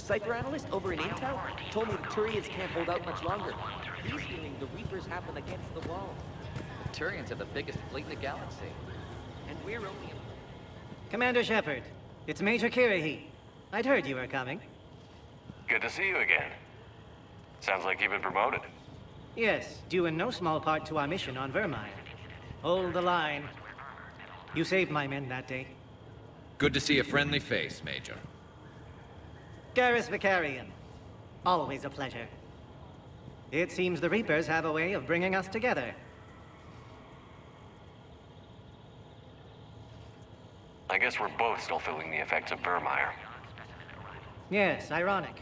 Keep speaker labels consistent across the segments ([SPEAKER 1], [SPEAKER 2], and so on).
[SPEAKER 1] Cypher analyst over in Intel told me the Turians can't hold out much longer. He's feeling the Reapers have them against the wall.
[SPEAKER 2] The Turians have the biggest fleet in the galaxy.
[SPEAKER 1] And we're only...
[SPEAKER 3] Commander Shepard, it's Major Kirahi. I'd heard you were coming.
[SPEAKER 4] Good to see you again. Sounds like you've been promoted.
[SPEAKER 3] Yes, due in no small part to our mission on Vermire. Hold the line. You saved my men that day.
[SPEAKER 5] Good to see a friendly face, Major.
[SPEAKER 3] Garrus Vicarian. Always a pleasure. It seems the Reapers have a way of bringing us together.
[SPEAKER 4] I guess we're both still feeling the effects of Vermire.
[SPEAKER 3] Yes, ironic.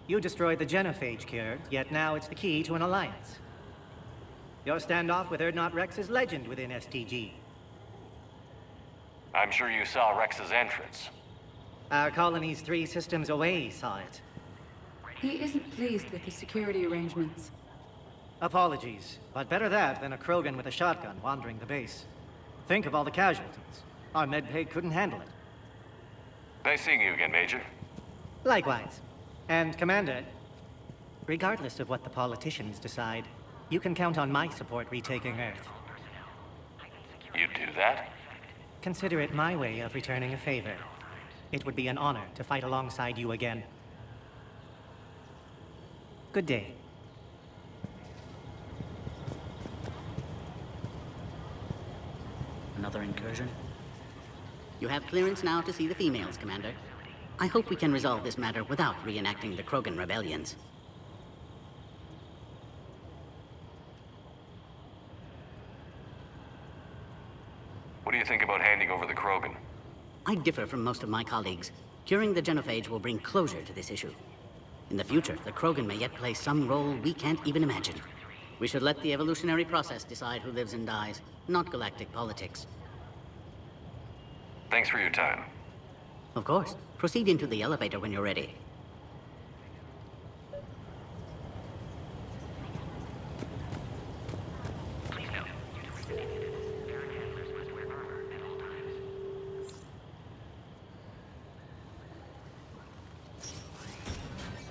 [SPEAKER 3] You destroyed the genophage cure, yet now it's the key to an alliance. Your standoff with Urdnot Rex is legend within STG.
[SPEAKER 4] I'm sure you saw Rex's entrance.
[SPEAKER 3] Our colony's 3 systems away saw it.
[SPEAKER 6] He isn't pleased with the security arrangements.
[SPEAKER 3] Apologies, but better that than a Krogan with a shotgun wandering the base. Think of all the casualties. Our medbay couldn't handle it.
[SPEAKER 4] Nice seeing you again, Major.
[SPEAKER 3] Likewise. And Commander, regardless of what the politicians decide, you can count on my support retaking Earth.
[SPEAKER 4] You'd do that?
[SPEAKER 3] Consider it my way of returning a favor. It would be an honor to fight alongside you again. Good day.
[SPEAKER 7] Another incursion? You have clearance now to see the females, Commander. I hope we can resolve this matter without reenacting the Krogan rebellions.
[SPEAKER 4] What do you think about handing over the Krogan?
[SPEAKER 7] I differ from most of my colleagues. Curing the genophage will bring closure to this issue. In the future, the Krogan may yet play some role we can't even imagine. We should let the evolutionary process decide who lives and dies, not galactic politics.
[SPEAKER 4] Thanks for your time.
[SPEAKER 7] Of course. Proceed into the elevator when you're ready.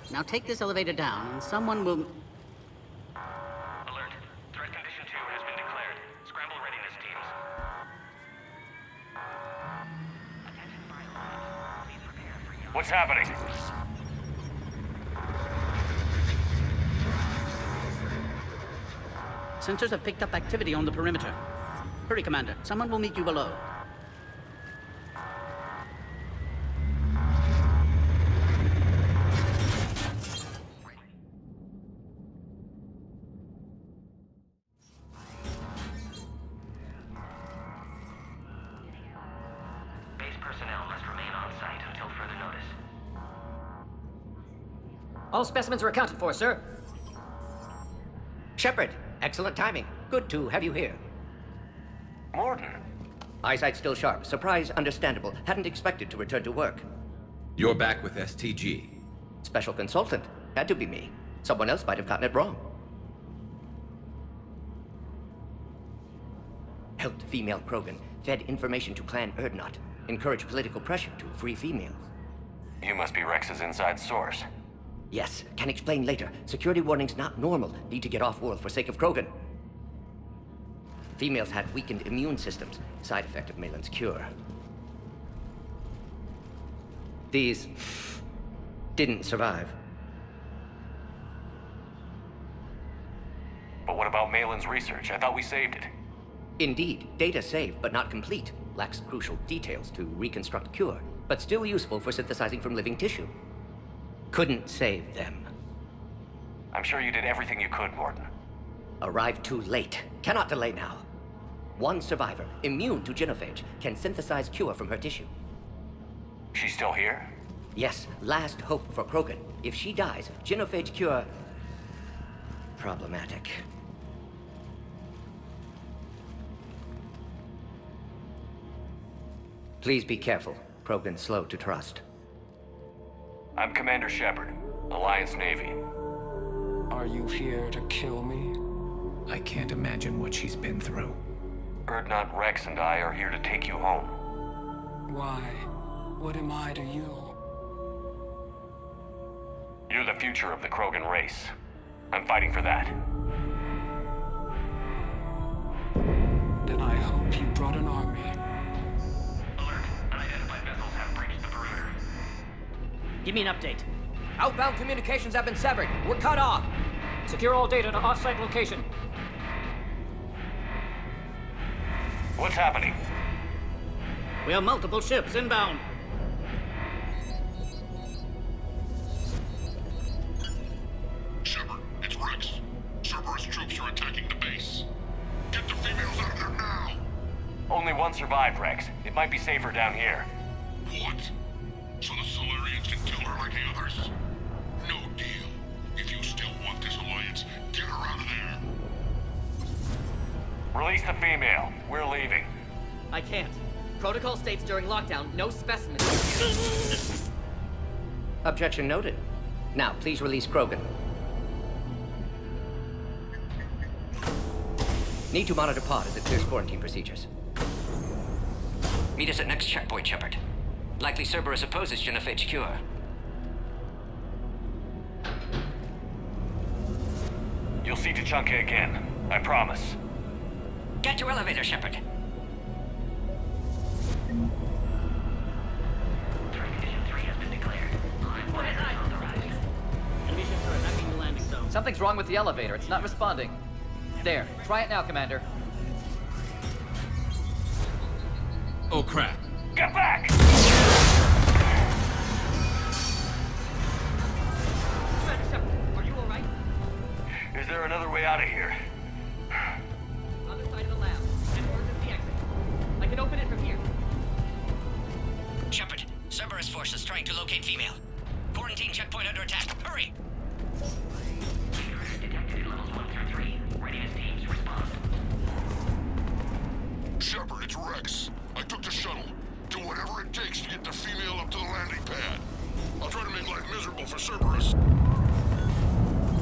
[SPEAKER 7] Now take this elevator down, and someone will...
[SPEAKER 4] Alert. Threat condition 2 has been declared. Scramble readiness teams. What's happening?
[SPEAKER 7] Sensors have picked up activity on the perimeter. Hurry, Commander. Someone will meet you below.
[SPEAKER 8] All specimens are accounted for, sir.
[SPEAKER 9] Shepard, excellent timing. Good to have you here.
[SPEAKER 4] Morden.
[SPEAKER 9] Eyesight still sharp. Surprise understandable. Hadn't expected to return to work.
[SPEAKER 5] You're back with STG.
[SPEAKER 9] Special consultant. Had to be me. Someone else might have gotten it wrong. Helped female Krogan. Fed information to Clan Urdnot. Encouraged political pressure to free females.
[SPEAKER 4] You must be Rex's inside source.
[SPEAKER 9] Yes, can explain later. Security warnings not normal. Need to get off-world for sake of Krogan. Females had weakened immune systems. Side effect of Malin's cure. These didn't survive.
[SPEAKER 4] But what about Malin's research? I thought we saved it.
[SPEAKER 9] Indeed, data saved, but not complete. Lacks crucial details to reconstruct cure, but still useful for synthesizing from living tissue. Couldn't save them.
[SPEAKER 4] I'm sure you did everything you could, Morden.
[SPEAKER 9] Arrived too late. Cannot delay now. One survivor, immune to genophage, can synthesize cure from her tissue.
[SPEAKER 4] She's still here?
[SPEAKER 9] Yes, last hope for Krogan. If she dies, genophage cure... problematic. Please be careful. Krogan's slow to trust.
[SPEAKER 4] I'm Commander Shepard, Alliance Navy.
[SPEAKER 10] Are you here to kill me?
[SPEAKER 5] I can't imagine what she's been through.
[SPEAKER 4] Urdnot Rex and I are here to take you home.
[SPEAKER 10] Why? What am I to you?
[SPEAKER 4] the future of the Krogan race. I'm fighting for that.
[SPEAKER 10] Then I hope you brought an army.
[SPEAKER 4] Alert. Unidentified vessels have breached the perimeter.
[SPEAKER 8] Give me an update.
[SPEAKER 1] Outbound communications have been severed. We're cut off.
[SPEAKER 8] Secure all data to off-site location.
[SPEAKER 4] What's happening?
[SPEAKER 7] We have multiple ships inbound.
[SPEAKER 11] Shepard, it's Rex. Cerberus troops are attacking the base. Get the females out of there now!
[SPEAKER 4] Only one survived, Rex. It might be safer down here.
[SPEAKER 11] What? So the Solarians can kill her like the others? No deal. If you still want this alliance, get her out of there.
[SPEAKER 4] Release the female. We're leaving.
[SPEAKER 1] I can't. Protocol states during lockdown, no specimens.
[SPEAKER 9] Objection noted. Now, please release Krogan. Need to monitor pod as it clears quarantine procedures. Meet us at next checkpoint, Shepard. Likely Cerberus opposes genophage cure.
[SPEAKER 4] You'll see Tachanka again. I promise.
[SPEAKER 9] Get to elevator, Shepard.
[SPEAKER 2] Something's wrong with the elevator. It's not responding. There. Try it now, Commander.
[SPEAKER 5] Oh, crap.
[SPEAKER 4] Get back!
[SPEAKER 1] Are you alright?
[SPEAKER 4] Is there another way out of here?
[SPEAKER 1] Other side of the lab. And emergency exit. I can open it from here.
[SPEAKER 9] Shepard, Cerberus forces trying to locate female. Quarantine checkpoint under attack. Hurry!
[SPEAKER 4] Detected at levels 1 through 3. Readiness teams respond.
[SPEAKER 11] Shepard, it's Rex. I took the shuttle. Do whatever it takes to get the female up to the landing pad. I'll try to make life miserable for Cerberus.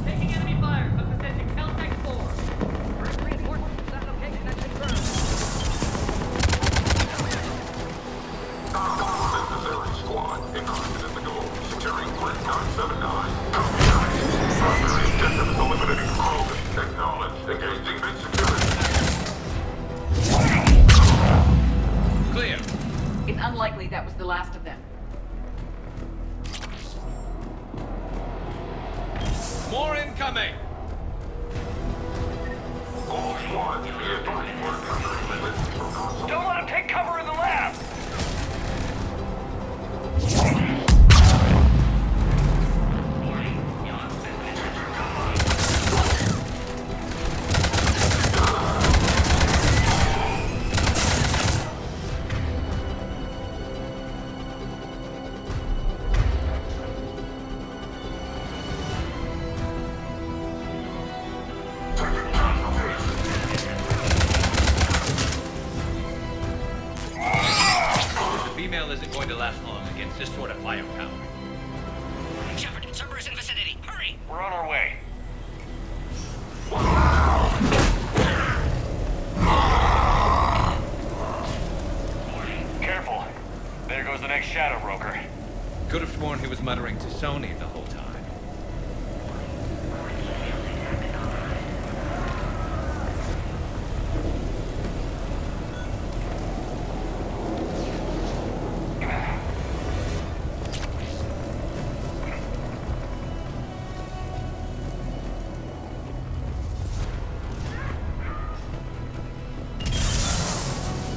[SPEAKER 1] Taking enemy fire from position Caltech 4. First reinforcements to that location has confirmed.
[SPEAKER 11] Necessary squad. Encrypted in the goal. Securing grid 979. Primary objective is eliminating Krogan. Acknowledged. Engaging mid-security.
[SPEAKER 5] Clear.
[SPEAKER 6] It's unlikely that was the last of them.
[SPEAKER 5] More incoming!
[SPEAKER 11] All squads, be advised we're encountering limits from console.
[SPEAKER 4] Don't let him take cover in the lab!
[SPEAKER 5] Female isn't going to last long against this sort of firepower.
[SPEAKER 9] Shepard, Cerberus in vicinity. Hurry!
[SPEAKER 4] We're on our way. Careful. There goes the next shadow broker.
[SPEAKER 5] Could have sworn he was muttering to Sony the whole time.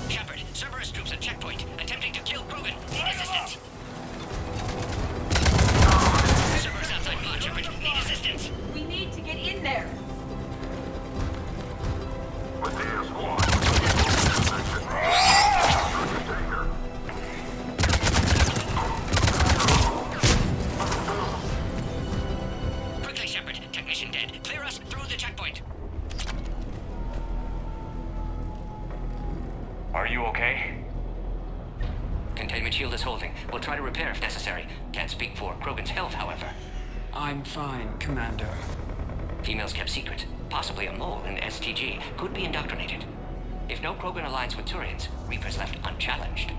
[SPEAKER 9] Shepard, Cerberus troops at checkpoint, attempting to kill Krogan. Need assistance. Cerberus outside pod, Shepard. Need assistance.
[SPEAKER 6] We need to get in there.
[SPEAKER 11] Medea squad. Container.
[SPEAKER 9] Quickly, Shepard. Technician dead. Clear us through the checkpoint.
[SPEAKER 4] Are you okay?
[SPEAKER 9] Containment shield is holding. We'll try to repair if necessary. Can't speak for Krogan's health, however.
[SPEAKER 10] I'm fine, Commander.
[SPEAKER 9] Females kept secret. Possibly a mole in STG. Could be indoctrinated. If no Krogan aligns with Turians, Reapers left unchallenged.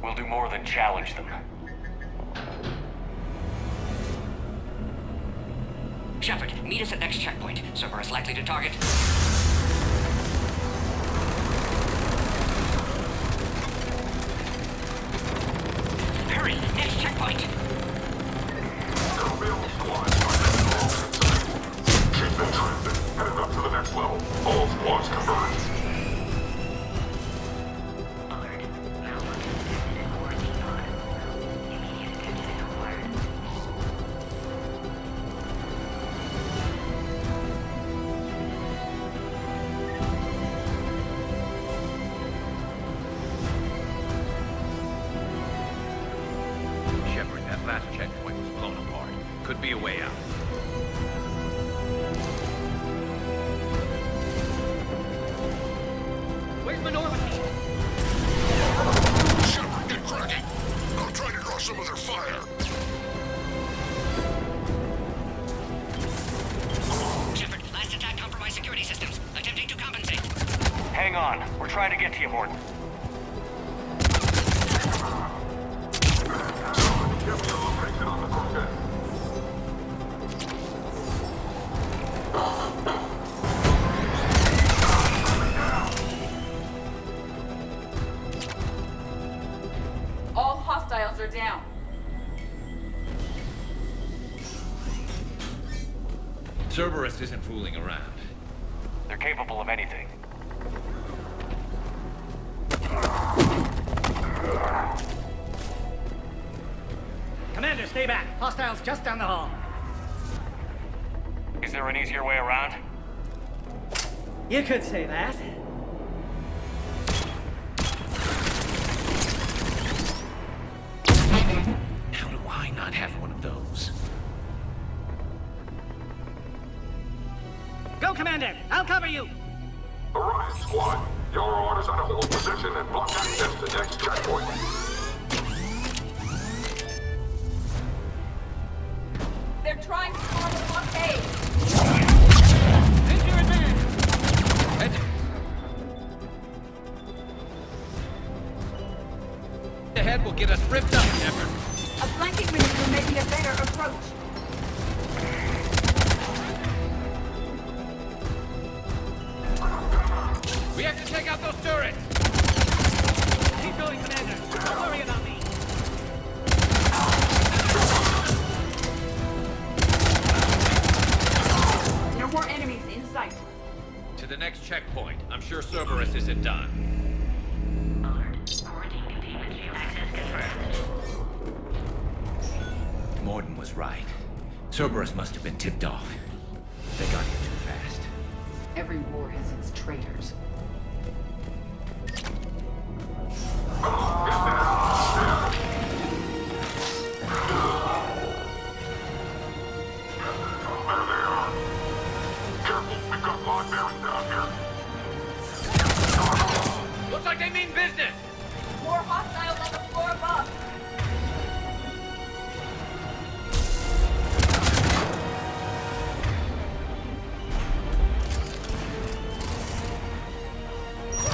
[SPEAKER 4] We'll do more than challenge them.
[SPEAKER 9] Shepard, meet us at next checkpoint. Cerberus likely to target. Hurry, next checkpoint.
[SPEAKER 11] Airmail squad. Keep them trending. Headed up to the next level. All squads converge.
[SPEAKER 5] Shepard, that last checkpoint was blown apart. Could be a way out.
[SPEAKER 2] Where's Minority?
[SPEAKER 11] Shepard, get cracking. I'll try to draw some of their fire.
[SPEAKER 9] Shepard, last attack compromised security systems. Attempting to compensate.
[SPEAKER 4] Hang on. We're trying to get to you, Morton.
[SPEAKER 11] Give me a location on the Krogan.
[SPEAKER 6] All hostiles are down.
[SPEAKER 5] Cerberus isn't fooling around.
[SPEAKER 4] They're capable of anything.
[SPEAKER 3] Commander, stay back. Hostiles just down the hall.
[SPEAKER 4] Is there an easier way around?
[SPEAKER 3] You could say that.
[SPEAKER 5] How do I not have one of those?
[SPEAKER 3] Go, Commander! I'll cover you!
[SPEAKER 11] Orion squad. Your orders are to hold position and block access to next checkpoint.
[SPEAKER 6] They're trying to form a blockade.
[SPEAKER 2] Into advance!
[SPEAKER 5] Ahead will get us ripped up, Shepard.
[SPEAKER 6] A flanking maneuver may be a better approach.
[SPEAKER 5] We have to take out those turrets!
[SPEAKER 3] Keep going, Commander. Don't worry about me.
[SPEAKER 6] No more enemies in sight.
[SPEAKER 5] To the next checkpoint. I'm sure Cerberus isn't done. Morden was right. Cerberus must have been tipped off. They got here too fast.
[SPEAKER 6] Every war has its traitors.
[SPEAKER 11] There they are. Careful, we've got live bearings down here.
[SPEAKER 5] Looks like they mean business!
[SPEAKER 6] More hostiles on the floor above.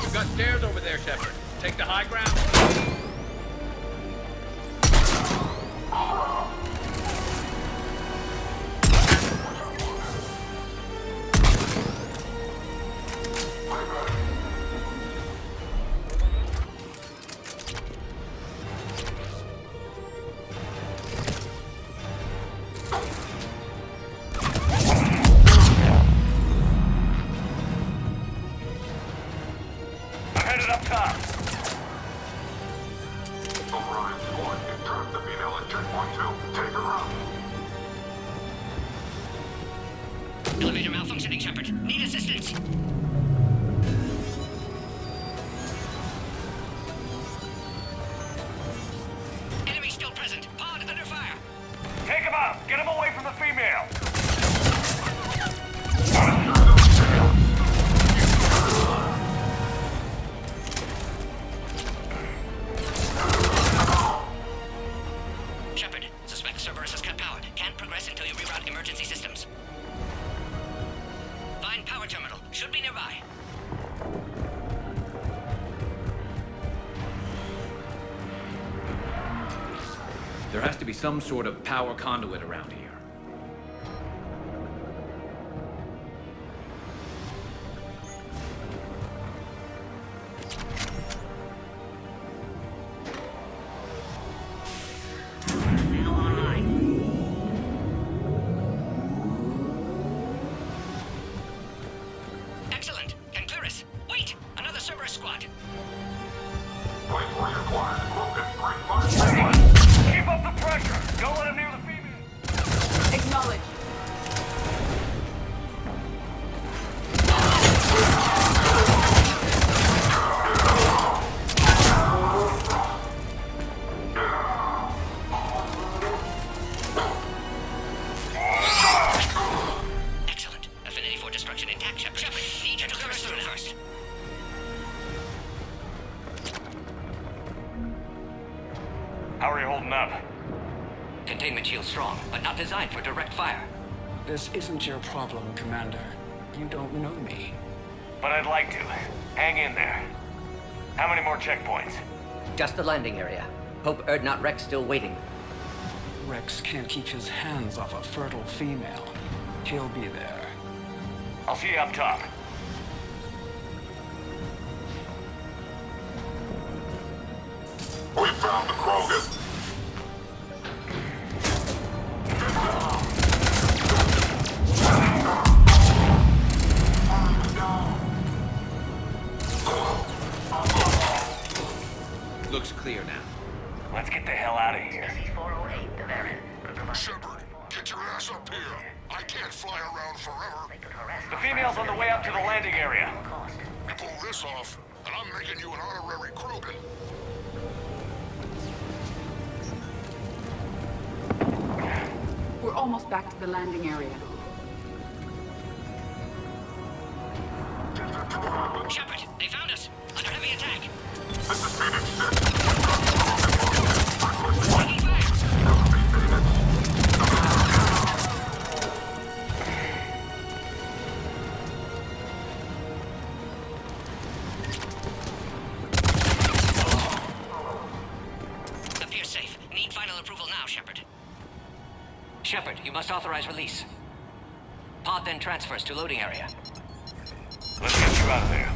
[SPEAKER 5] You've got stairs over there, Shepard. Take the high ground.
[SPEAKER 4] I'm headed up top.
[SPEAKER 11] Orion squad, in turn to Female at checkpoint 2. Take her out.
[SPEAKER 9] Elevator malfunctioning, Shepard. Need assistance. Enemy still present. Pod under fire.
[SPEAKER 4] Take him out! Get him away from the female!
[SPEAKER 9] Shepard, suspect Cerberus has cut power. Can't progress until you reroute emergency systems. Find power terminal. Should be nearby.
[SPEAKER 5] There has to be some sort of power conduit around here.
[SPEAKER 4] pressure! Don't let him near the female!
[SPEAKER 6] Acknowledge.
[SPEAKER 9] Excellent. Affinity for destruction intact, Shepard. Need you to clear us through first.
[SPEAKER 4] How are you holding up?
[SPEAKER 9] Containment shield strong, but not designed for direct fire.
[SPEAKER 10] This isn't your problem, Commander. You don't know me.
[SPEAKER 4] But I'd like to. Hang in there. How many more checkpoints?
[SPEAKER 9] Just the landing area. Hope Erdnot Rex still waiting.
[SPEAKER 10] Rex can't keep his hands off a fertile female. He'll be there.
[SPEAKER 4] I'll see you up top.
[SPEAKER 11] We found the Krogan.
[SPEAKER 5] Looks clear now.
[SPEAKER 4] Let's get the hell out of here.
[SPEAKER 11] Shepard, get your ass up here. I can't fly around forever.
[SPEAKER 4] The female's on the way up to the landing area.
[SPEAKER 11] You pull this off, and I'm making you an honorary Krogan.
[SPEAKER 6] We're almost back to the landing area.
[SPEAKER 9] Shepard, they found us. Under heavy attack.
[SPEAKER 11] This is Phoenix 6.
[SPEAKER 9] Taking fire. Appears safe. Need final approval now, Shepard. Shepard, you must authorize release. Pod then transfers to loading area.
[SPEAKER 4] Let's get you out of there.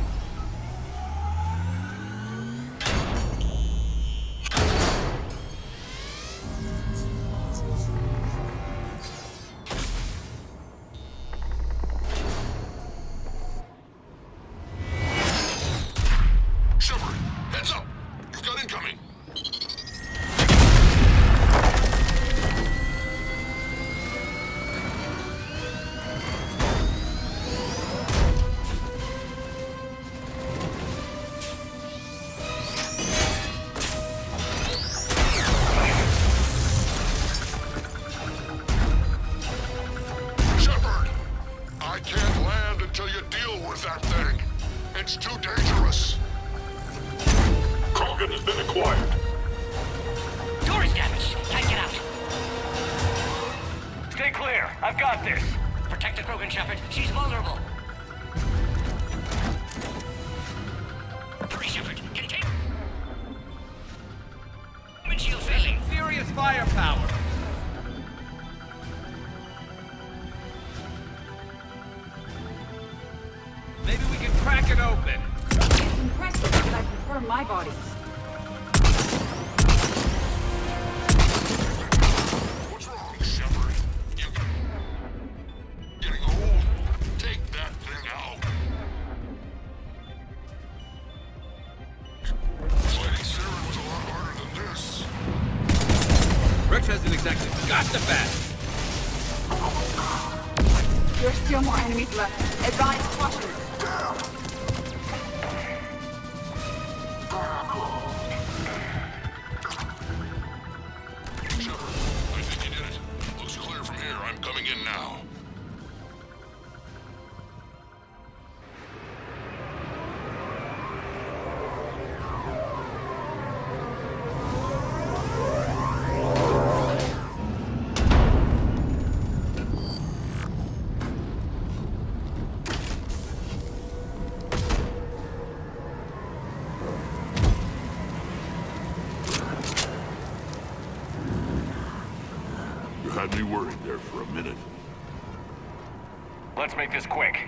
[SPEAKER 11] Shepard, heads up. You've got incoming. Shepard, I can't land until you deal with that thing. It's too dangerous. Krogan has been acquired.
[SPEAKER 9] Door is damaged. Can't get out.
[SPEAKER 4] Stay clear. I've got this.
[SPEAKER 9] Protect the Krogan, Shepard. She's vulnerable. Hurry, Shepard. Contain. Windshield failing.
[SPEAKER 5] Furious firepower! Maybe we can crack it open.
[SPEAKER 6] It's impressive, but I prefer my bodies.
[SPEAKER 11] What's wrong, Shepard? You getting old? Take that thing out. Fighting Saren was a lot harder than this.
[SPEAKER 5] Rex has an executive. Got the bat!
[SPEAKER 6] There are still more enemies left. Advise caution.
[SPEAKER 11] Shepard, I think you did it. Looks clear from here. I'm coming in now. You had me worried there for a minute.
[SPEAKER 4] Let's make this quick.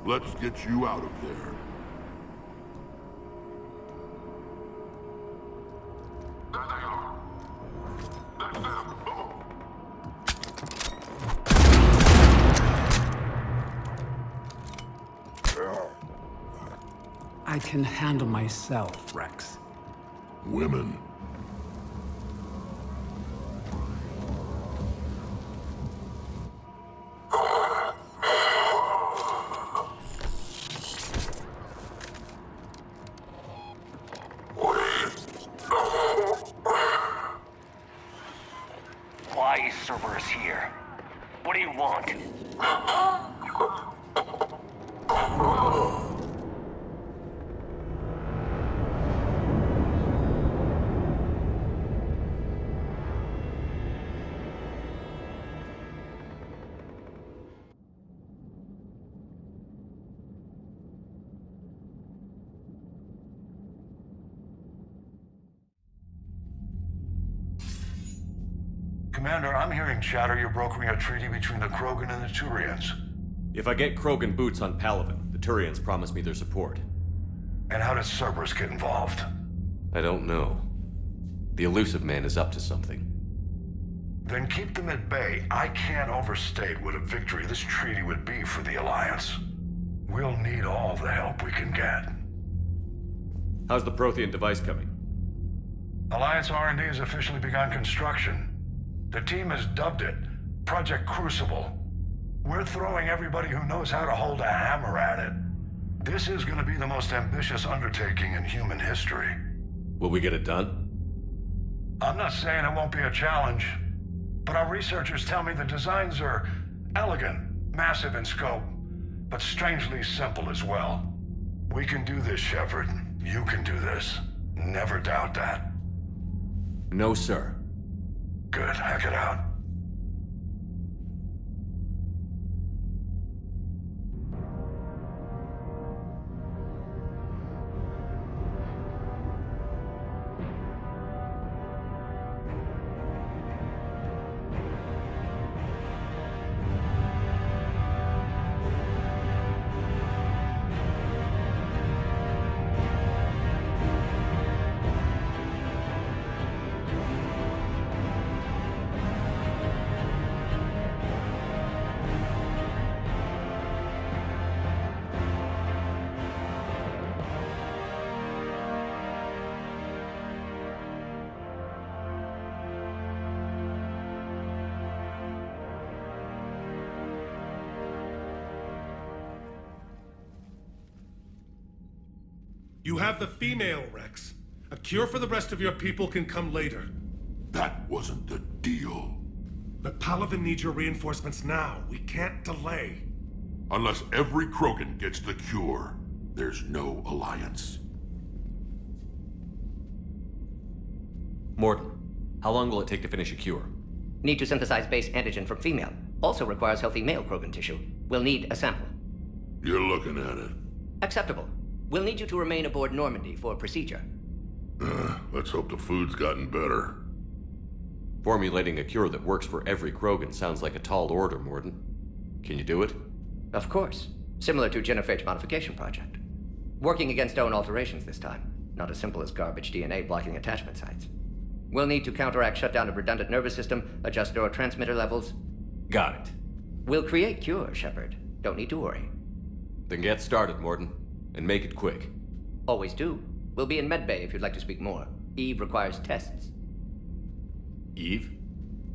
[SPEAKER 11] Let's get you out of there. There they are. That's them.
[SPEAKER 10] I can handle myself, Rex.
[SPEAKER 11] Women.
[SPEAKER 4] Why is Cerberus here? What do you want?
[SPEAKER 11] Commander, I'm hearing chatter you're brokering a treaty between the Krogan and the Turians.
[SPEAKER 12] If I get Krogan boots on Palaven, the Turians promise me their support.
[SPEAKER 11] And how does Cerberus get involved?
[SPEAKER 4] I don't know. The Elusive Man is up to something.
[SPEAKER 11] Then keep them at bay. I can't overstate what a victory this treaty would be for the Alliance. We'll need all the help we can get.
[SPEAKER 12] How's the Prothean device coming?
[SPEAKER 11] Alliance R&D has officially begun construction. The team has dubbed it Project Crucible. We're throwing everybody who knows how to hold a hammer at it. This is going to be the most ambitious undertaking in human history.
[SPEAKER 12] Will we get it done?
[SPEAKER 11] I'm not saying it won't be a challenge, but our researchers tell me the designs are elegant, massive in scope, but strangely simple as well. We can do this, Shepard. You can do this. Never doubt that.
[SPEAKER 12] No, sir.
[SPEAKER 11] Good. Hack it out.
[SPEAKER 13] You have the female, Rex. A cure for the rest of your people can come later.
[SPEAKER 11] That wasn't the deal.
[SPEAKER 13] But Palaven needs your reinforcements now. We can't delay.
[SPEAKER 11] Unless every Krogan gets the cure, there's no alliance.
[SPEAKER 12] Morton, how long will it take to finish a cure?
[SPEAKER 9] Need to synthesize base antigen from female. Also requires healthy male Krogan tissue. We'll need a sample.
[SPEAKER 11] You're looking at it.
[SPEAKER 9] Acceptable. We'll need you to remain aboard Normandy for procedure.
[SPEAKER 11] Let's hope the food's gotten better.
[SPEAKER 12] Formulating a cure that works for every Krogan sounds like a tall order, Morton. Can you do it?
[SPEAKER 9] Of course. Similar to Genophage Modification Project. Working against own alterations this time. Not as simple as garbage DNA blocking attachment sites. We'll need to counteract shutdown of redundant nervous system, adjust neurotransmitter levels.
[SPEAKER 12] Got it.
[SPEAKER 9] We'll create cure, Shepard. Don't need to worry.
[SPEAKER 12] Then get started, Morton. And make it quick.
[SPEAKER 9] Always do. We'll be in medbay if you'd like to speak more. Eve requires tests.
[SPEAKER 12] Eve?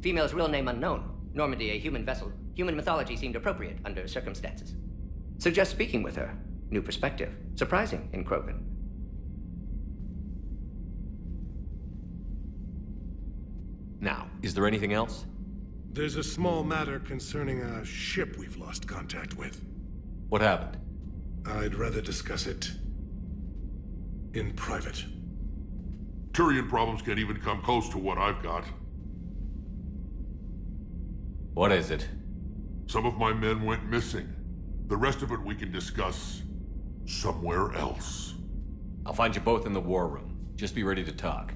[SPEAKER 9] Female's real name unknown. Normandy, a human vessel. Human mythology seemed appropriate under circumstances. Suggest speaking with her. New perspective. Surprising in Krogan.
[SPEAKER 12] Now, is there anything else?
[SPEAKER 13] There's a small matter concerning a ship we've lost contact with.
[SPEAKER 12] What happened?
[SPEAKER 13] I'd rather discuss it in private.
[SPEAKER 11] Turian problems can't even come close to what I've got.
[SPEAKER 12] What is it?
[SPEAKER 11] Some of my men went missing. The rest of it we can discuss somewhere else.
[SPEAKER 12] I'll find you both in the war room. Just be ready to talk.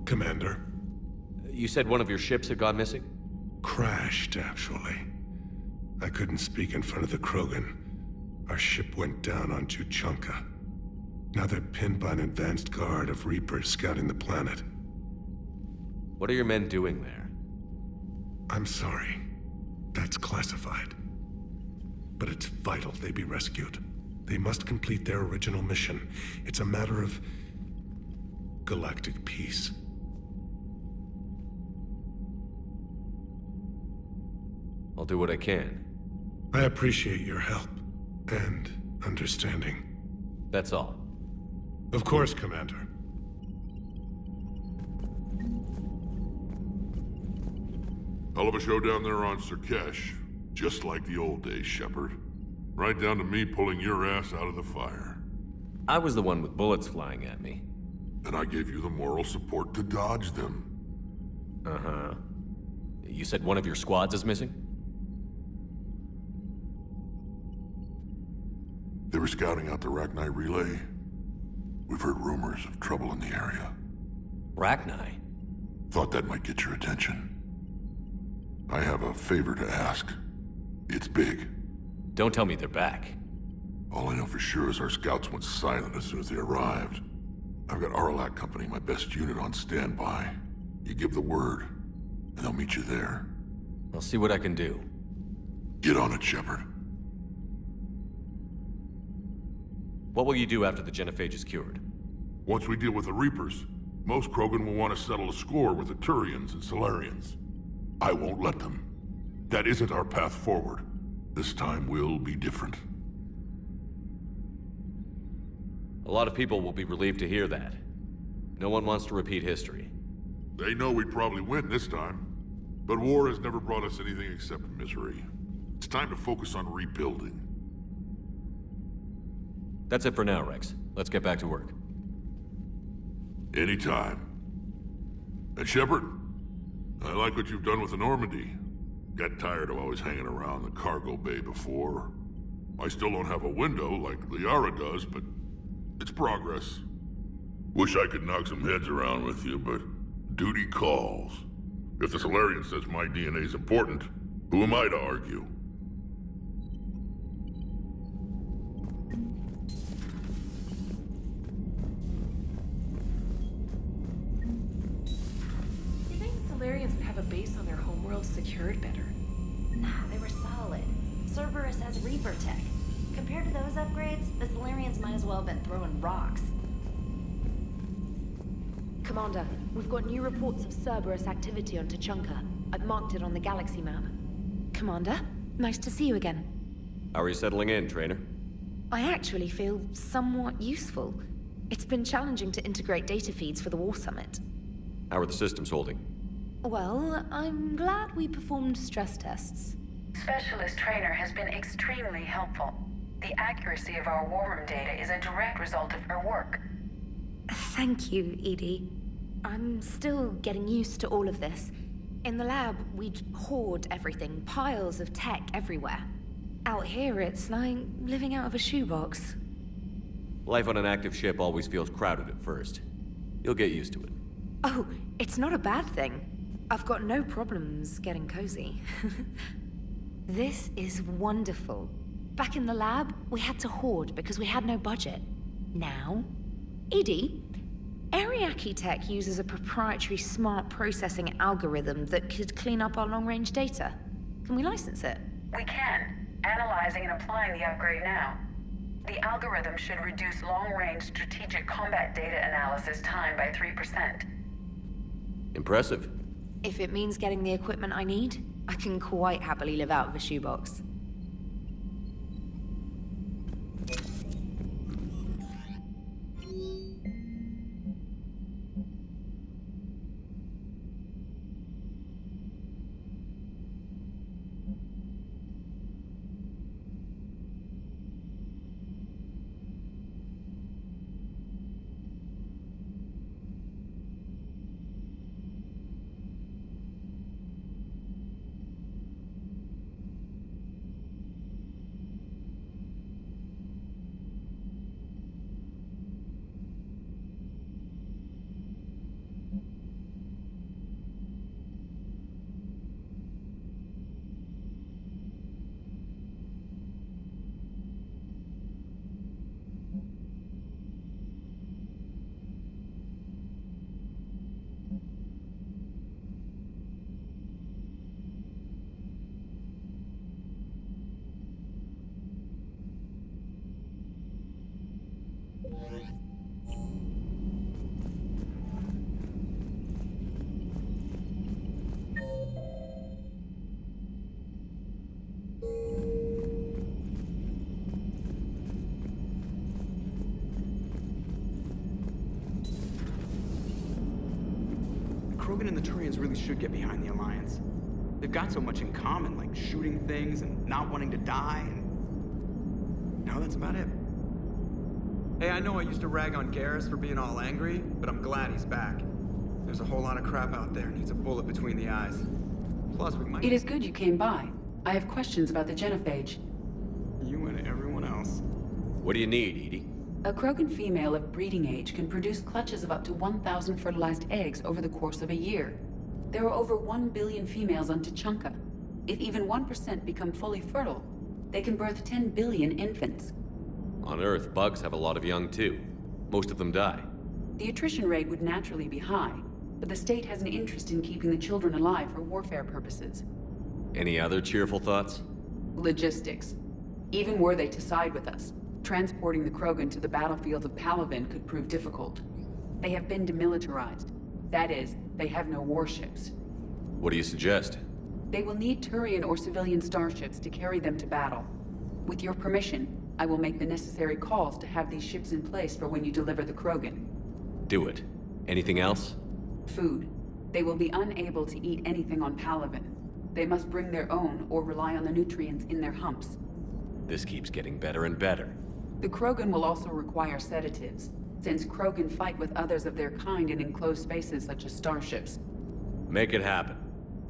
[SPEAKER 13] Commander.
[SPEAKER 12] You said one of your ships had gone missing?
[SPEAKER 13] Crashed, actually. I couldn't speak in front of the Krogan. Our ship went down on Tuchanka. Now they're pinned by an advanced guard of Reapers scouting the planet.
[SPEAKER 12] What are your men doing there?
[SPEAKER 13] I'm sorry. That's classified. But it's vital they be rescued. They must complete their original mission. It's a matter of galactic peace.
[SPEAKER 12] I'll do what I can.
[SPEAKER 13] I appreciate your help and understanding.
[SPEAKER 12] That's all.
[SPEAKER 13] Of course, Commander.
[SPEAKER 14] Hell of a show down there on Sirkesh. Just like the old days, Shepard. Right down to me pulling your ass out of the fire.
[SPEAKER 12] I was the one with bullets flying at me.
[SPEAKER 14] And I gave you the moral support to dodge them.
[SPEAKER 12] Uh-huh. You said one of your squads is missing?
[SPEAKER 14] They were scouting out the Rachni relay. We've heard rumors of trouble in the area.
[SPEAKER 12] Rachni?
[SPEAKER 14] Thought that might get your attention. I have a favor to ask. It's big.
[SPEAKER 12] Don't tell me they're back.
[SPEAKER 14] All I know for sure is our scouts went silent as soon as they arrived. I've got Arlac Company, my best unit, on standby. You give the word, and they'll meet you there.
[SPEAKER 12] I'll see what I can do.
[SPEAKER 14] Get on it, Shepard.
[SPEAKER 12] What will you do after the genophage is cured?
[SPEAKER 14] Once we deal with the Reapers, most Krogan will want to settle a score with the Turians and Solarians. I won't let them. That isn't our path forward. This time will be different.
[SPEAKER 12] A lot of people will be relieved to hear that. No one wants to repeat history.
[SPEAKER 14] They know we'd probably win this time. But war has never brought us anything except misery. It's time to focus on rebuilding.
[SPEAKER 12] That's it for now, Rex. Let's get back to work.
[SPEAKER 14] Anytime. And Shepard, I like what you've done with the Normandy. Got tired of always hanging around the cargo bay before. I still don't have a window like Liara does, but it's progress. Wish I could knock some heads around with you, but duty calls. If the Solarian says my DNA's important, who am I to argue?
[SPEAKER 15] You think Solarians would have a base on their homeworld secured better?
[SPEAKER 16] Nah, they were solid. Cerberus has Reaper tech. Compared to those upgrades, the Solarians might as well have been throwing rocks.
[SPEAKER 6] Commander, we've got new reports of Cerberus activity on Tuchanka. I've marked it on the galaxy map. Commander, nice to see you again.
[SPEAKER 12] How are you settling in, Trainer?
[SPEAKER 6] I actually feel somewhat useful. It's been challenging to integrate data feeds for the War Summit.
[SPEAKER 12] How are the systems holding?
[SPEAKER 6] Well, I'm glad we performed stress tests.
[SPEAKER 17] Specialist Trainer has been extremely helpful. The accuracy of our war room data is a direct result of her work.
[SPEAKER 6] Thank you, Edie. I'm still getting used to all of this. In the lab, we'd hoard everything, piles of tech everywhere. Out here, it's like living out of a shoebox.
[SPEAKER 12] Life on an active ship always feels crowded at first. You'll get used to it.
[SPEAKER 6] Oh, it's not a bad thing. I've got no problems getting cozy. This is wonderful. Back in the lab, we had to hoard because we had no budget. Now, Edie, Ariake Tech uses a proprietary smart processing algorithm that could clean up our long-range data. Can we license it?
[SPEAKER 17] We can. Analyzing and applying the upgrade now. The algorithm should reduce long-range strategic combat data analysis time by 3%.
[SPEAKER 12] Impressive.
[SPEAKER 6] If it means getting the equipment I need, I can quite happily live out of a shoebox.
[SPEAKER 18] Turians really should get behind the Alliance. They've got so much in common, like shooting things and not wanting to die, and... no, that's about it. Hey, I know I used to rag on Garrus for being all angry, but I'm glad he's back. There's a whole lot of crap out there needs a bullet between the eyes. Plus, we might...
[SPEAKER 19] It is good you came by. I have questions about the genophage.
[SPEAKER 18] You and everyone else.
[SPEAKER 12] What do you need, Edie?
[SPEAKER 19] A Krogan female of breeding age can produce clutches of up to 1,000 fertilized eggs over the course of a year. There are over 1 billion females on Tuchanka. If even 1% become fully fertile, they can birth 10 billion infants.
[SPEAKER 12] On Earth, bugs have a lot of young too. Most of them die.
[SPEAKER 19] The attrition rate would naturally be high, but the state has an interest in keeping the children alive for warfare purposes.
[SPEAKER 12] Any other cheerful thoughts?
[SPEAKER 19] Logistics. Even were they to side with us, transporting the Krogan to the battlefields of Palaven could prove difficult. They have been demilitarized. That is, they have no warships.
[SPEAKER 12] What do you suggest?
[SPEAKER 19] They will need Turian or civilian starships to carry them to battle. With your permission, I will make the necessary calls to have these ships in place for when you deliver the Krogan.
[SPEAKER 12] Do it. Anything else?
[SPEAKER 19] Food. They will be unable to eat anything on Palaven. They must bring their own or rely on the nutrients in their humps.
[SPEAKER 12] This keeps getting better and better.
[SPEAKER 19] The Krogan will also require sedatives, since Krogan fight with others of their kind in enclosed spaces such as starships.
[SPEAKER 12] Make it happen.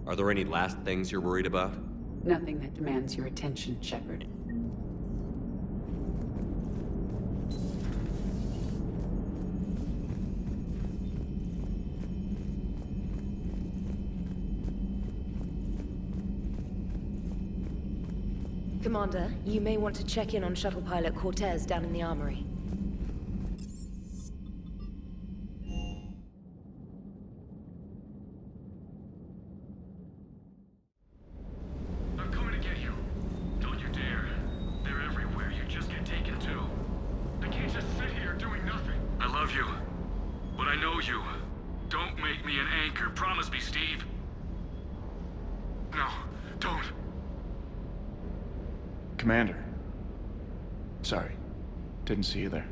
[SPEAKER 12] Are there any last things you're worried about?
[SPEAKER 19] Nothing that demands your attention, Shepard.
[SPEAKER 6] Commander, you may want to check in on shuttle pilot Cortez down in the armory.
[SPEAKER 20] I'm coming to get you. Don't you dare. They're everywhere. You just get taken too. I can't just sit here doing nothing. I love you, but I know you. Don't make me an anchor. Promise me, Steve. No, don't.
[SPEAKER 10] Commander. Sorry. Didn't see you there.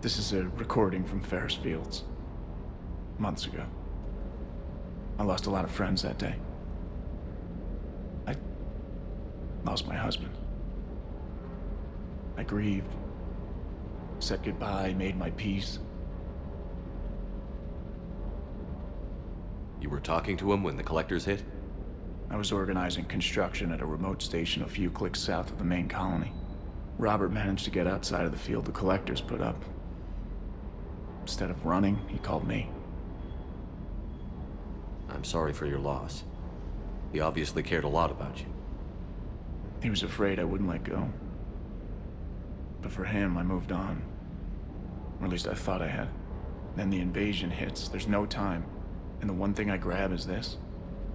[SPEAKER 10] This is a recording from Ferris Fields. Months ago. I lost a lot of friends that day. I lost my husband. I grieved. Said goodbye, made my peace.
[SPEAKER 12] You were talking to him when the collectors hit?
[SPEAKER 10] I was organizing construction at a remote station a few clicks south of the main colony. Robert managed to get outside of the field the collectors put up. Instead of running, he called me.
[SPEAKER 12] I'm sorry for your loss. He obviously cared a lot about you.
[SPEAKER 10] He was afraid I wouldn't let go. But for him, I moved on. Or at least I thought I had. Then the invasion hits, there's no time. And the one thing I grab is this.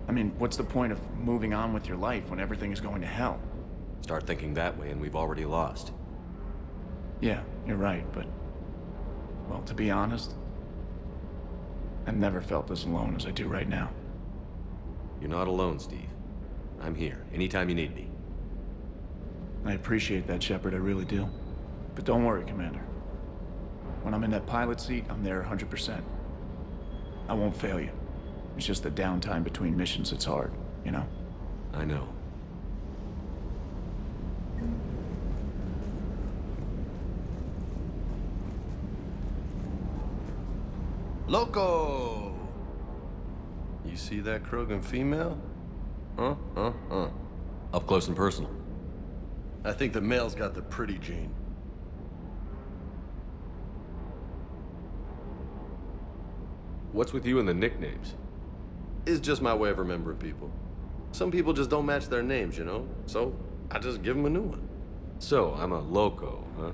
[SPEAKER 10] I mean, what's the point of moving on with your life when everything is going to hell?
[SPEAKER 12] Start thinking that way and we've already lost.
[SPEAKER 10] Yeah, you're right, but... well, to be honest, I've never felt as alone as I do right now.
[SPEAKER 12] You're not alone, Steve. I'm here, anytime you need me.
[SPEAKER 10] I appreciate that, Shepard, I really do. But don't worry, Commander. When I'm in that pilot seat, I'm there 100%. I won't fail you. It's just the downtime between missions that's hard, you know?
[SPEAKER 12] I know.
[SPEAKER 21] Loco! You see that Krogan female? Huh?
[SPEAKER 12] Up close and personal.
[SPEAKER 21] I think the male's got the pretty gene.
[SPEAKER 12] What's with you and the nicknames?
[SPEAKER 21] It's just my way of remembering people. Some people just don't match their names, you know? So, I just give them a new one.
[SPEAKER 12] So, I'm a loco, huh?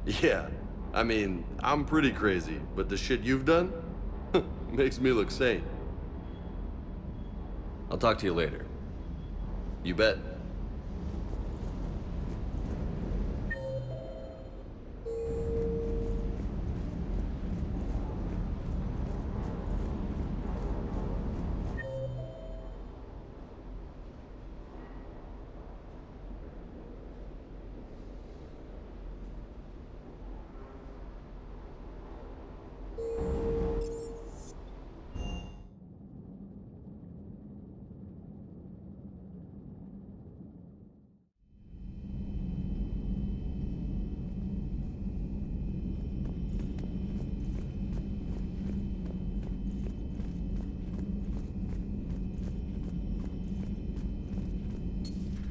[SPEAKER 21] Yeah. I mean, I'm pretty crazy, but the shit you've done makes me look sane.
[SPEAKER 12] I'll talk to you later.
[SPEAKER 21] You bet.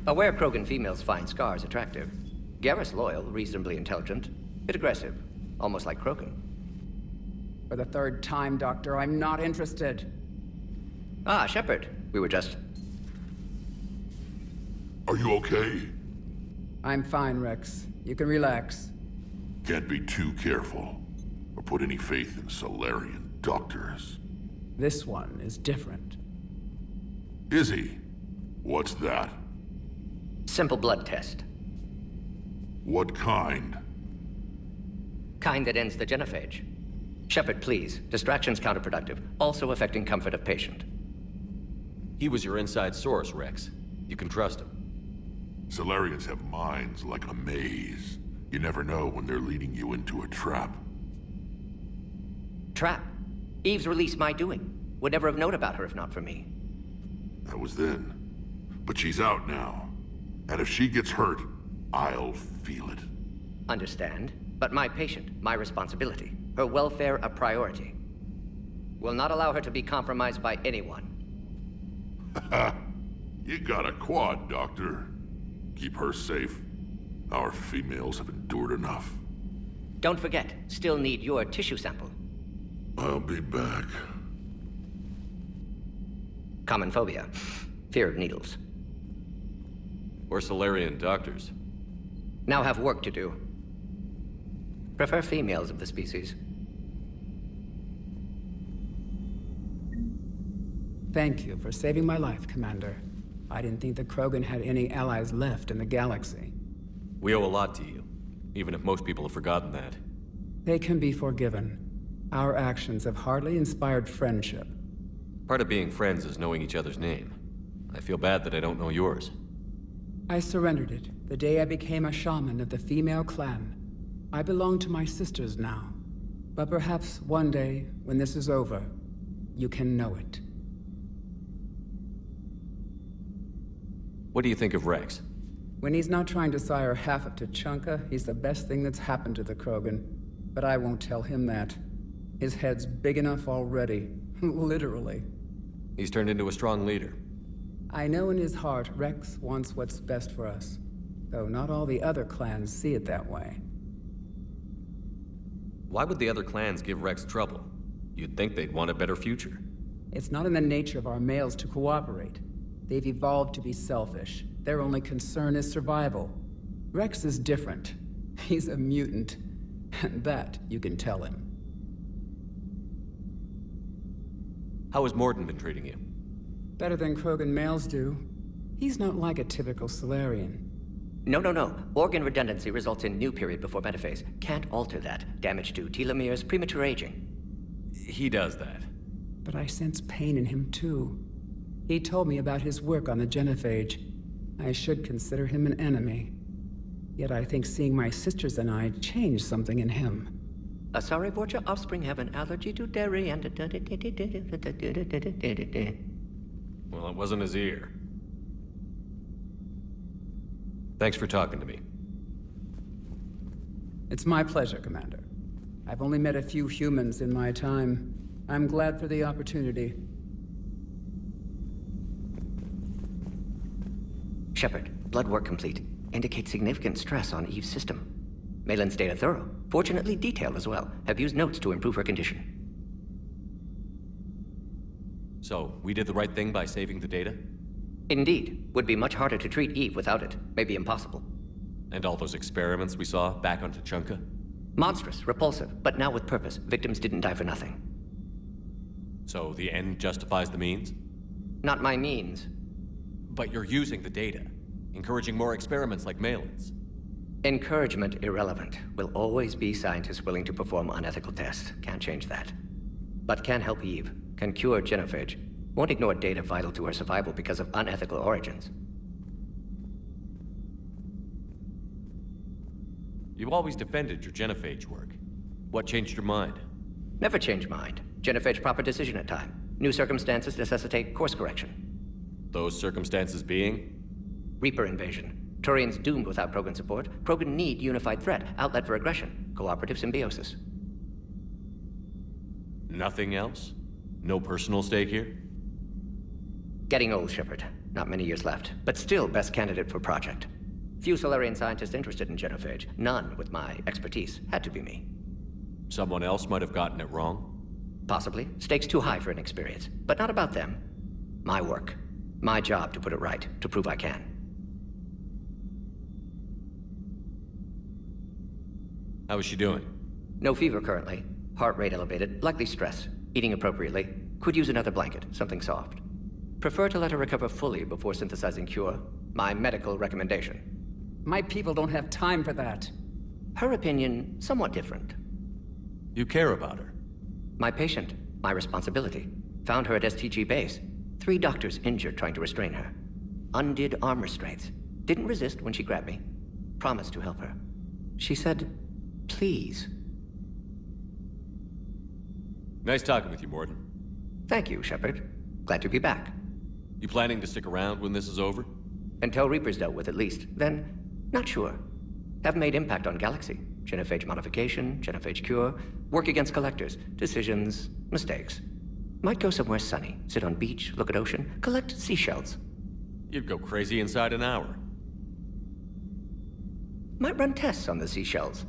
[SPEAKER 9] Aware Krogan females find scars attractive. Garrus loyal, reasonably intelligent, bit aggressive, almost like Krogan.
[SPEAKER 8] For the third time, Doctor, I'm not interested.
[SPEAKER 9] Ah, Shepard. We were just...
[SPEAKER 14] Are you okay?
[SPEAKER 8] I'm fine, Rex. You can relax.
[SPEAKER 14] Can't be too careful, or put any faith in Solarian doctors.
[SPEAKER 8] This one is different.
[SPEAKER 14] Is he? What's that?
[SPEAKER 9] Simple blood test.
[SPEAKER 14] What kind?
[SPEAKER 9] Kind that ends the genophage. Shepard, please. Distraction's counterproductive, also affecting comfort of patient.
[SPEAKER 12] He was your inside source, Rex. You can trust him.
[SPEAKER 14] Solarians have minds like a maze. You never know when they're leading you into a trap.
[SPEAKER 9] Trap? Eve's release my doing. Would never have known about her if not for me.
[SPEAKER 14] That was then. But she's out now. And if she gets hurt, I'll feel it.
[SPEAKER 9] Understand. But my patient, my responsibility. Her welfare a priority. Will not allow her to be compromised by anyone.
[SPEAKER 14] You got a quad, Doctor. Keep her safe. Our females have endured enough.
[SPEAKER 9] Don't forget, still need your tissue sample.
[SPEAKER 14] I'll be back.
[SPEAKER 9] Common phobia. Fear of needles.
[SPEAKER 12] Or Solarian doctors.
[SPEAKER 9] Now have work to do. Prefer females of the species.
[SPEAKER 8] Thank you for saving my life, Commander. I didn't think the Krogan had any allies left in the galaxy.
[SPEAKER 12] We owe a lot to you, even if most people have forgotten that.
[SPEAKER 8] They can be forgiven. Our actions have hardly inspired friendship.
[SPEAKER 12] Part of being friends is knowing each other's name. I feel bad that I don't know yours.
[SPEAKER 8] I surrendered it the day I became a shaman of the female clan. I belong to my sisters now. But perhaps one day, when this is over, you can know it.
[SPEAKER 12] What do you think of Rex?
[SPEAKER 8] When he's not trying to sire half of Tuchanka, he's the best thing that's happened to the Krogan. But I won't tell him that. His head's big enough already. Literally.
[SPEAKER 12] He's turned into a strong leader.
[SPEAKER 8] I know in his heart Rex wants what's best for us. Though not all the other clans see it that way.
[SPEAKER 12] Why would the other clans give Rex trouble? You'd think they'd want a better future.
[SPEAKER 8] It's not in the nature of our males to cooperate. They've evolved to be selfish. Their only concern is survival. Rex is different. He's a mutant. And that you can tell him.
[SPEAKER 12] How has Morden been treating you?
[SPEAKER 8] Better than Krogan males do. He's not like a typical Solarian.
[SPEAKER 9] No. Organ redundancy results in new period before metaphase. Can't alter that. Damage to telomeres, premature aging.
[SPEAKER 12] He does that.
[SPEAKER 8] But I sense pain in him too. He told me about his work on the genophage. I should consider him an enemy. Yet I think seeing my sisters and I changed something in him.
[SPEAKER 9] Sorry, Vorcha, offspring have an allergy to dairy and...
[SPEAKER 12] Well, it wasn't his ear. Thanks for talking to me.
[SPEAKER 8] It's my pleasure, Commander. I've only met a few humans in my time. I'm glad for the opportunity.
[SPEAKER 9] Shepard, blood work complete. Indicates significant stress on Eve's system. Malin's data thorough. Fortunately detailed as well. Have used notes to improve her condition.
[SPEAKER 12] So, we did the right thing by saving the data?
[SPEAKER 9] Indeed. Would be much harder to treat Eve without it. Maybe impossible.
[SPEAKER 12] And all those experiments we saw back on Tuchanka?
[SPEAKER 9] Monstrous, repulsive, but now with purpose. Victims didn't die for nothing.
[SPEAKER 12] So the end justifies the means?
[SPEAKER 9] Not my means.
[SPEAKER 12] But you're using the data, encouraging more experiments like Malin's.
[SPEAKER 9] Encouragement irrelevant. Will always be scientists willing to perform unethical tests. Can't change that. But can help Eve. Can cure genophage. Won't ignore data vital to her survival because of unethical origins.
[SPEAKER 12] You always defended your genophage work. What changed your mind?
[SPEAKER 9] Never change mind. Genophage proper decision at time. New circumstances necessitate course correction.
[SPEAKER 12] Those circumstances being?
[SPEAKER 9] Reaper invasion. Turians doomed without Krogan support. Krogan need unified threat, outlet for aggression, cooperative symbiosis.
[SPEAKER 12] Nothing else? No personal stake here?
[SPEAKER 9] Getting old, Shepard. Not many years left, but still best candidate for project. Few Solarian scientists interested in genophage. None with my expertise. Had to be me.
[SPEAKER 12] Someone else might have gotten it wrong?
[SPEAKER 9] Possibly. Stakes too high for inexperience. But not about them. My work. My job to put it right, to prove I can.
[SPEAKER 12] How is she doing?
[SPEAKER 9] No fever currently. Heart rate elevated, likely stress. Eating appropriately. Could use another blanket, something soft. Prefer to let her recover fully before synthesizing cure. My medical recommendation.
[SPEAKER 8] My people don't have time for that.
[SPEAKER 9] Her opinion, somewhat different.
[SPEAKER 12] You care about her?
[SPEAKER 9] My patient, my responsibility. Found her at STG base. 3 doctors injured trying to restrain her. Undid arm restraints. Didn't resist when she grabbed me. Promised to help her. She said, please.
[SPEAKER 12] Nice talking with you, Morton.
[SPEAKER 9] Thank you, Shepard. Glad to be back.
[SPEAKER 12] You planning to stick around when this is over?
[SPEAKER 9] Until Reaper's dealt with, at least. Then, not sure. Have made impact on Galaxy. Genophage modification, genophage cure, work against collectors, decisions, mistakes. Might go somewhere sunny, sit on beach, look at ocean, collect seashells.
[SPEAKER 12] You'd go crazy inside an hour.
[SPEAKER 9] Might run tests on the seashells.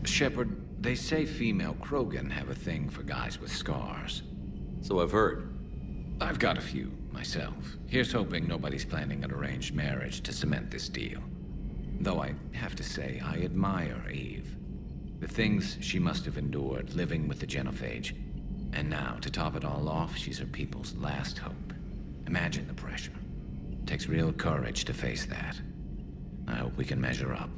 [SPEAKER 5] Shepard, they say female Krogan have a thing for guys with scars.
[SPEAKER 12] So I've heard.
[SPEAKER 5] I've got a few, myself. Here's hoping nobody's planning an arranged marriage to cement this deal. Though I have to say, I admire Eve. The things she must have endured living with the genophage. And now, to top it all off, she's her people's last hope. Imagine the pressure. Takes real courage to face that. I hope we can measure up.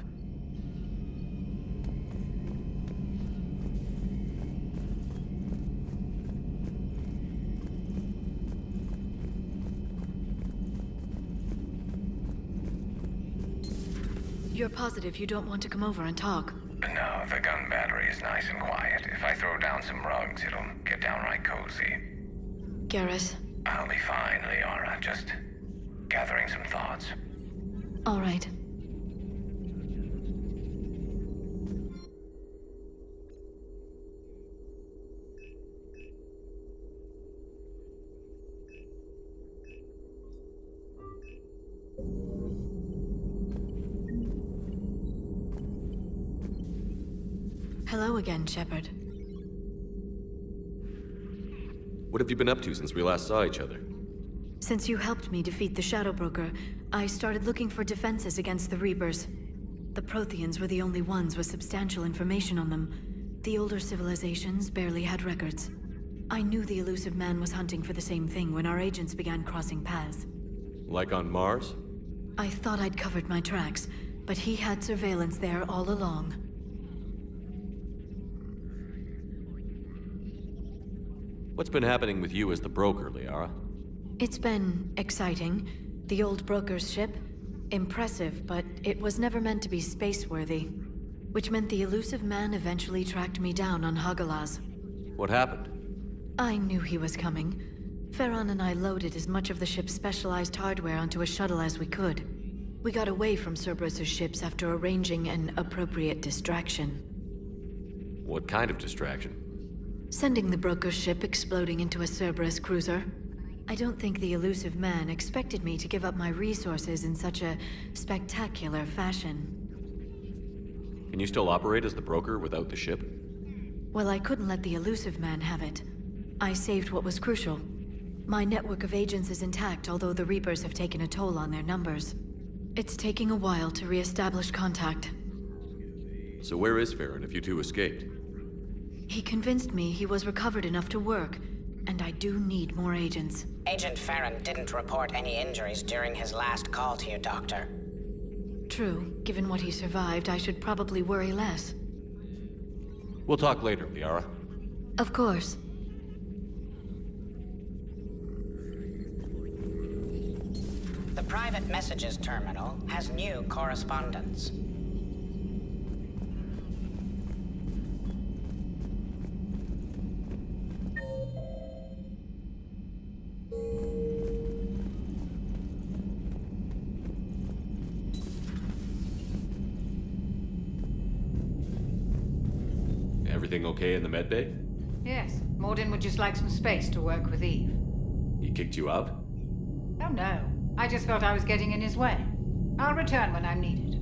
[SPEAKER 7] You're positive you don't want to come over and talk?
[SPEAKER 4] No, the gun battery is nice and quiet. If I throw down some rugs, it'll get downright cozy.
[SPEAKER 7] Garrus?
[SPEAKER 4] I'll be fine, Liara. Just gathering some thoughts.
[SPEAKER 7] All right. Hello again, Shepard.
[SPEAKER 12] What have you been up to since we last saw each other?
[SPEAKER 7] Since you helped me defeat the Shadow Broker, I started looking for defenses against the Reapers. The Protheans were the only ones with substantial information on them. The older civilizations barely had records. I knew the elusive man was hunting for the same thing when our agents began crossing paths.
[SPEAKER 12] Like on Mars?
[SPEAKER 7] I thought I'd covered my tracks, but he had surveillance there all along.
[SPEAKER 12] What's been happening with you as the broker, Liara?
[SPEAKER 7] It's been exciting. The old broker's ship? Impressive, but it was never meant to be space-worthy. Which meant the elusive man eventually tracked me down on Hagalaz.
[SPEAKER 12] What happened?
[SPEAKER 7] I knew he was coming. Farron and I loaded as much of the ship's specialized hardware onto a shuttle as we could. We got away from Cerberus's ships after arranging an appropriate distraction.
[SPEAKER 12] What kind of distraction?
[SPEAKER 7] Sending the broker's ship exploding into a Cerberus cruiser. I don't think the elusive man expected me to give up my resources in such a spectacular fashion.
[SPEAKER 12] Can you still operate as the broker without the ship?
[SPEAKER 7] Well, I couldn't let the elusive man have it. I saved what was crucial. My network of agents is intact, although the Reapers have taken a toll on their numbers. It's taking a while to re-establish contact.
[SPEAKER 12] So where is Farron if you two escaped?
[SPEAKER 7] He convinced me he was recovered enough to work, and I do need more agents.
[SPEAKER 22] Agent Farron didn't report any injuries during his last call to you, Doctor.
[SPEAKER 7] True. Given what he survived, I should probably worry less.
[SPEAKER 12] We'll talk later, Liara.
[SPEAKER 7] Of course.
[SPEAKER 22] The private messages terminal has new correspondence.
[SPEAKER 12] Everything okay in the medbay?
[SPEAKER 1] Yes, Morden would just like some space to work with Eve.
[SPEAKER 12] He kicked you out?
[SPEAKER 1] Oh no, I just felt I was getting in his way. I'll return when I'm needed.